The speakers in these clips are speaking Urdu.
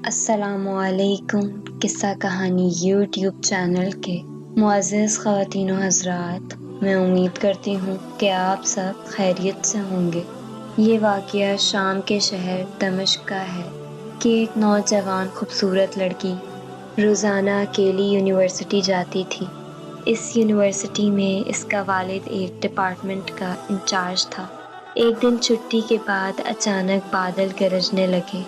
السلام علیکم قصہ کہانی یوٹیوب چینل کے معزز خواتین و حضرات، میں امید کرتی ہوں کہ آپ سب خیریت سے ہوں گے۔ یہ واقعہ شام کے شہر دمشق کا ہے کہ ایک نوجوان خوبصورت لڑکی روزانہ اکیلی یونیورسٹی جاتی تھی۔ اس یونیورسٹی میں اس کا والد ایک ڈپارٹمنٹ کا انچارج تھا۔ ایک دن چھٹی کے بعد اچانک بادل گرجنے لگے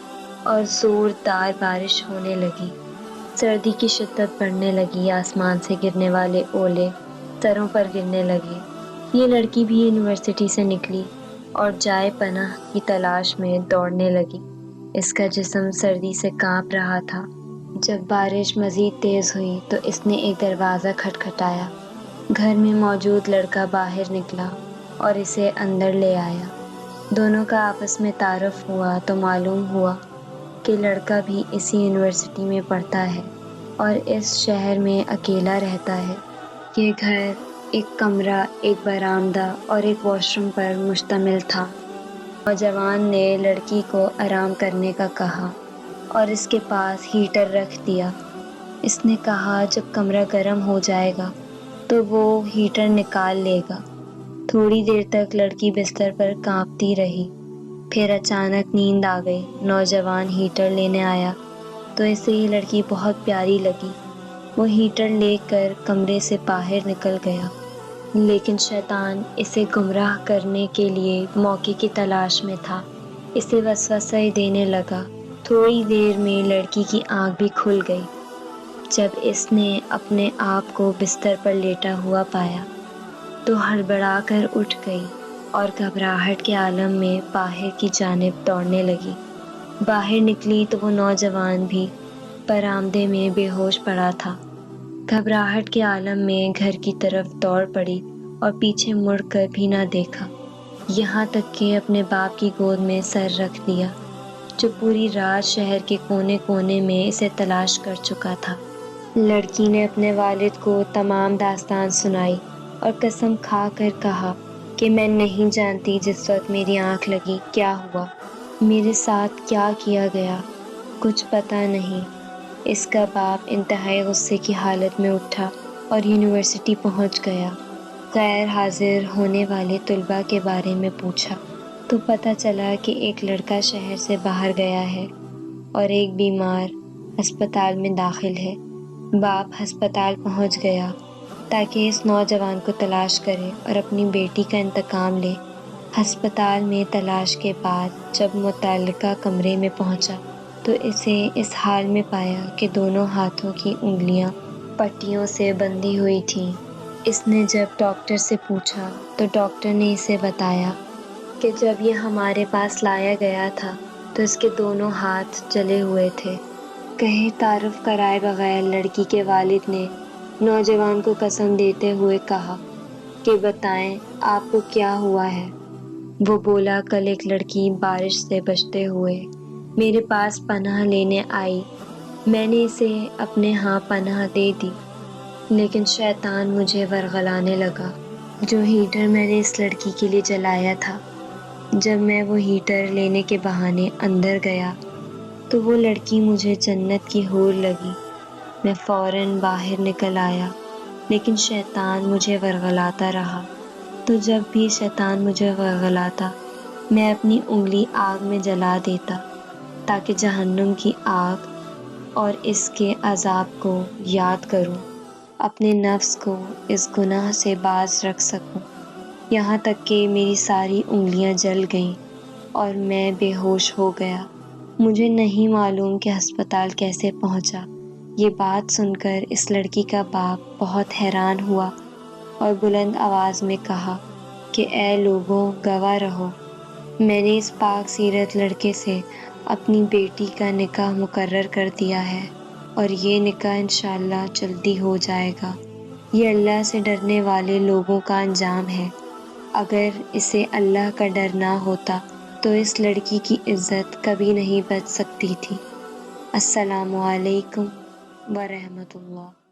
اور زوردار بارش ہونے لگی۔ سردی کی شدت بڑھنے لگی، آسمان سے گرنے والے اولے سروں پر گرنے لگے۔ یہ لڑکی بھی یونیورسٹی سے نکلی اور جائے پناہ کی تلاش میں دوڑنے لگی۔ اس کا جسم سردی سے کانپ رہا تھا۔ جب بارش مزید تیز ہوئی تو اس نے ایک دروازہ کھٹکھٹایا۔ گھر میں موجود لڑکا باہر نکلا اور اسے اندر لے آیا۔ دونوں کا آپس میں تعارف ہوا تو معلوم ہوا کہ لڑکا بھی اسی یونیورسٹی میں پڑھتا ہے اور اس شہر میں اکیلا رہتا ہے۔ یہ گھر ایک کمرہ، ایک برآمدہ اور ایک واش روم پر مشتمل تھا۔ نوجوان نے لڑکی کو آرام کرنے کا کہا اور اس کے پاس ہیٹر رکھ دیا۔ اس نے کہا جب کمرہ گرم ہو جائے گا تو وہ ہیٹر نکال لے گا۔ تھوڑی دیر تک لڑکی بستر پر کانپتی رہی، پھر اچانک نیند آ گئی۔ نوجوان ہیٹر لینے آیا تو اسے یہ لڑکی بہت پیاری لگی۔ وہ ہیٹر لے کر کمرے سے باہر نکل گیا، لیکن شیطان اسے گمراہ کرنے کے لیے موقع کی تلاش میں تھا۔ اسے وسوسے دینے لگا۔ تھوڑی دیر میں لڑکی کی آنکھ بھی کھل گئی۔ جب اس نے اپنے آپ کو بستر پر لیٹا ہوا پایا تو ہڑبڑا کر اٹھ گئی اور گھبراہٹ کے عالم میں باہر کی جانب دوڑنے لگی۔ باہر نکلی تو وہ نوجوان بھی برآمدے میں بے ہوش پڑا تھا۔ گھبراہٹ کے عالم میں گھر کی طرف دوڑ پڑی اور پیچھے مڑ کر بھی نہ دیکھا، یہاں تک کہ اپنے باپ کی گود میں سر رکھ دیا، جو پوری رات شہر کے کونے کونے میں اسے تلاش کر چکا تھا۔ لڑکی نے اپنے والد کو تمام داستان سنائی اور قسم کھا کر کہا کہ میں نہیں جانتی جس وقت میری آنکھ لگی کیا ہوا، میرے ساتھ کیا کیا گیا، کچھ پتہ نہیں۔ اس کا باپ انتہائی غصے کی حالت میں اٹھا اور یونیورسٹی پہنچ گیا۔ غیر حاضر ہونے والے طلباء کے بارے میں پوچھا تو پتہ چلا کہ ایک لڑکا شہر سے باہر گیا ہے اور ایک بیمار ہسپتال میں داخل ہے۔ باپ ہسپتال پہنچ گیا تاکہ اس نوجوان کو تلاش کرے اور اپنی بیٹی کا انتقام لے۔ ہسپتال میں تلاش کے بعد جب متعلقہ کمرے میں پہنچا تو اسے اس حال میں پایا کہ دونوں ہاتھوں کی انگلیاں پٹیوں سے بندھی ہوئی تھیں۔ اس نے جب ڈاکٹر سے پوچھا تو ڈاکٹر نے اسے بتایا کہ جب یہ ہمارے پاس لایا گیا تھا تو اس کے دونوں ہاتھ جلے ہوئے تھے۔ کہیں تعارف کرائے بغیر لڑکی کے والد نے نوجوان کو قسم دیتے ہوئے کہا کہ بتائیں آپ کو کیا ہوا ہے۔ وہ بولا کل ایک لڑکی بارش سے بچتے ہوئے میرے پاس پناہ لینے آئی، میں نے اسے اپنے ہاں پناہ دے دی، لیکن شیطان مجھے ورغلانے لگا۔ جو ہیٹر میں نے اس لڑکی کے لیے جلایا تھا، جب میں وہ ہیٹر لینے کے بہانے اندر گیا تو وہ لڑکی مجھے جنت کی حور لگی۔ میں فوراً باہر نکل آیا، لیکن شیطان مجھے ورغلاتا رہا۔ تو جب بھی شیطان مجھے ورغلاتا میں اپنی انگلی آگ میں جلا دیتا تاکہ جہنم کی آگ اور اس کے عذاب کو یاد کروں، اپنے نفس کو اس گناہ سے باز رکھ سکوں، یہاں تک کہ میری ساری انگلیاں جل گئیں اور میں بے ہوش ہو گیا۔ مجھے نہیں معلوم کہ ہسپتال کیسے پہنچا۔ یہ بات سن کر اس لڑکی کا باپ بہت حیران ہوا اور بلند آواز میں کہا کہ اے لوگوں، گواہ رہو، میں نے اس پاک سیرت لڑکے سے اپنی بیٹی کا نکاح مقرر کر دیا ہے اور یہ نکاح انشاءاللہ جلدی ہو جائے گا۔ یہ اللہ سے ڈرنے والے لوگوں کا انجام ہے۔ اگر اسے اللہ کا ڈر نہ ہوتا تو اس لڑکی کی عزت کبھی نہیں بچ سکتی تھی۔ السلام علیکم ورحمۃ اللہ۔